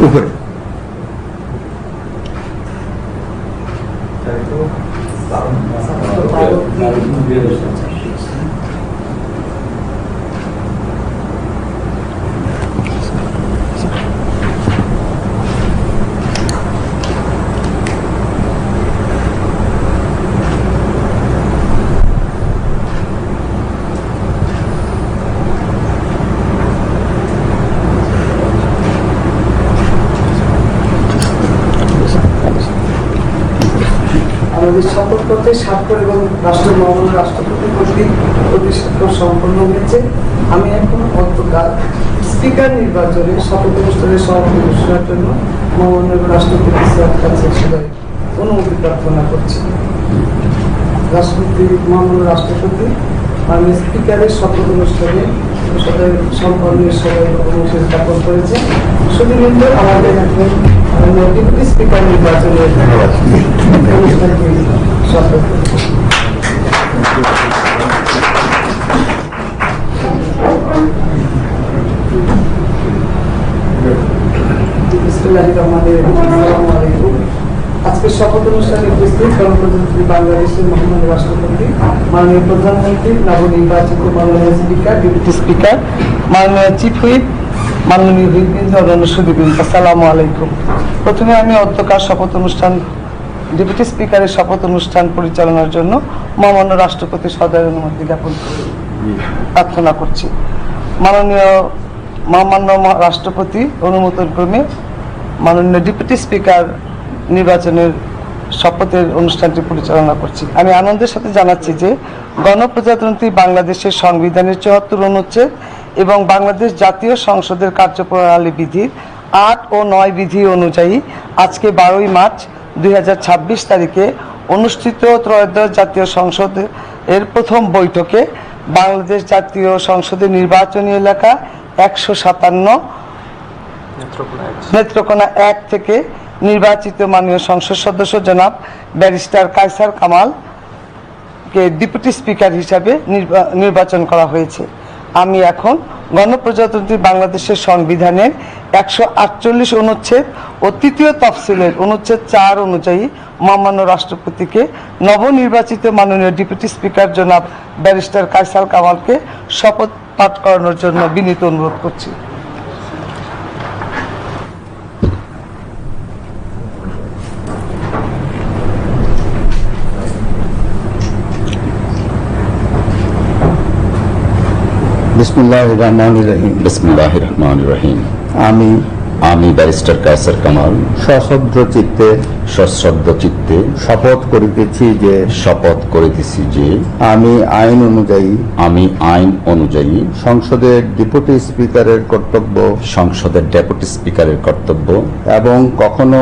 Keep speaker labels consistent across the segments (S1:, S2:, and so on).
S1: উপরে।
S2: আমাদের শপথপত্রে স্বাক্ষর এবং রাষ্ট্র মহামান্য রাষ্ট্রপতি কর্তৃক প্রতিষ্ঠা সম্পন্ন হয়েছে। আমি এখন অন্তকাল স্পিকার নির্বাচনে শপথ অনুষ্ঠানের সভাপতি ঘোষণার জন্য মহামান্য রাষ্ট্রপতি স্যারের কাছে সবাই অনুমতি প্রার্থনা করছি। মহামান্য রাষ্ট্রপতি আমি স্পিকারের শপথ অনুষ্ঠানে সম্পন্নের সবাই অনুমতি স্থাপন করেছে। শুধু কিন্তু আমাদের এখন ডেপুটি স্পিকার নির্বাচনের অনুষ্ঠানটি শপথ আজকে শপথ অনুষ্ঠানে উপস্থিত গণপ্রজাতন্ত্রী বাংলাদেশের মহামান্য রাষ্ট্রপতি, মাননীয় প্রধানমন্ত্রী, নবনির্বাচিত মাননীয় স্পিকার, ডেপুটি স্পিকার, মাননীয় চিফ হুইপ, মাননীয় হুইপবৃন্দ, অন্যান্য সুধীবৃন্দ, আসসালামু আলাইকুম। প্রথমে আমি অধ্যকার শপথ অনুষ্ঠান ডেপুটি স্পিকারের শপথ অনুষ্ঠান পরিচালনার জন্য মহামান্য রাষ্ট্রপতি সদয় অনুমতি জ্ঞাপন প্রার্থনা করছি। মহামান্য রাষ্ট্রপতি অনুমোদন ক্রমে মাননীয় ডেপুটি স্পিকার নির্বাচনের শপথের অনুষ্ঠানটি পরিচালনা করছি। আমি আনন্দের সাথে জানাচ্ছি যে গণপ্রজাতন্ত্রী বাংলাদেশের সংবিধানের ৭৪ অনুচ্ছেদ এবং বাংলাদেশ জাতীয় সংসদের কার্যপ্রণালী বিধির ৮ ও ৯ বিধি অনুযায়ী আজকে ১২ই মার্চ ২০২৬ তারিখে অনুষ্ঠিত ত্রয়োদশ জাতীয় সংসদের প্রথম বৈঠকে বাংলাদেশ জাতীয় সংসদের নির্বাচনী এলাকা ১৫৭ নেত্রকোনা ১ থেকে নির্বাচিত মাননীয় সংসদ সদস্য জনাব ব্যারিস্টার কায়সার কামালকে ডেপুটি স্পিকার হিসাবে নির্বাচন করা হয়েছে। আমি এখন গণপ্রজাতন্ত্রী বাংলাদেশের সংবিধানের ১৪৮ অনুচ্ছেদ ও তৃতীয় তফসিলের অনুচ্ছেদ ৪ অনুযায়ী মহামান্য রাষ্ট্রপতিকে নবনির্বাচিত মাননীয় ডেপুটি স্পিকার জনাব ব্যারিস্টার কায়সার কামালকে শপথ পাঠ করানোর জন্য বিনীত অনুরোধ করছি।
S1: বিসমিল্লাহির রহমানির রহিম।
S3: বিসমিল্লাহির রহমানির রহিম।
S1: আমি
S3: ব্যারিস্টার কায়সার কামাল
S1: সশ্রদ্ধ চিত্তে শপথ করিতেছি যে
S3: আমি আইন অনুযায়ী
S1: সংসদের ডেপুটি স্পিকারের কর্তব্য
S3: এবং কখনো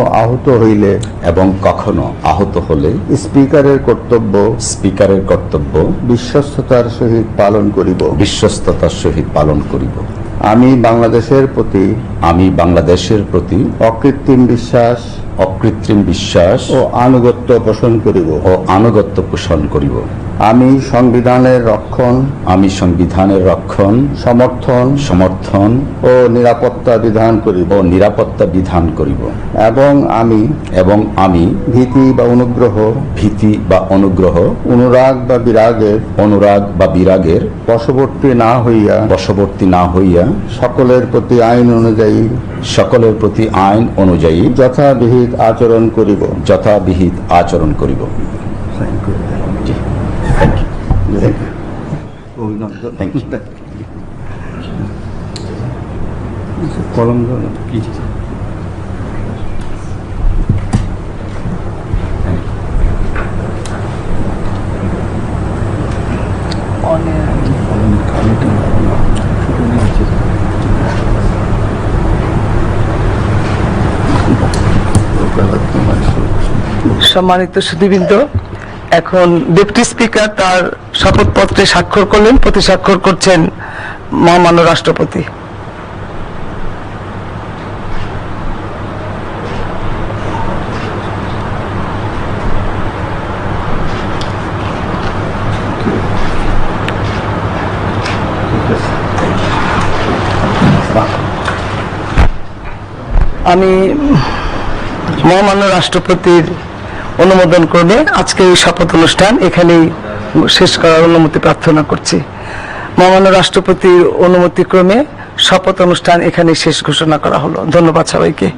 S3: আহত হলে
S1: স্পিকারের কর্তব্য
S3: বিশ্বস্ততার সহিত পালন করিব।
S1: আমি বাংলাদেশের প্রতি
S3: অকৃত্রিম বিশ্বাস
S1: ও আনুগত্য পোষণ করিব।
S3: আমি সংবিধানের রক্ষণ সমর্থন
S1: ও নিরাপত্তা বিধান করিব
S3: এবং আমি
S1: ভীতি বা অনুগ্রহ
S3: অনুরাগ বা বিরাগের
S1: বশবর্তী না হইয়া
S3: সকলের প্রতি আইন অনুযায়ী
S1: যথাবিহিত আচরণ করিব।
S2: সম্মানিত সুধীবৃন্দ, এখন ডেপুটি স্পিকার তার শপথপত্রে স্বাক্ষর করলেন, প্রতি স্বাক্ষর করছেন মহামান্য রাষ্ট্রপতি। আমি মহামান্য রাষ্ট্রপতির অনুমোদন ক্রমে আজকে এই শপথ অনুষ্ঠান এখানেই শেষ করার অনুমতি প্রার্থনা করছি। মহামান্য রাষ্ট্রপতির অনুমতি ক্রমে শপথ অনুষ্ঠান এখানে শেষ ঘোষণা করা হলো। ধন্যবাদ সবাইকে।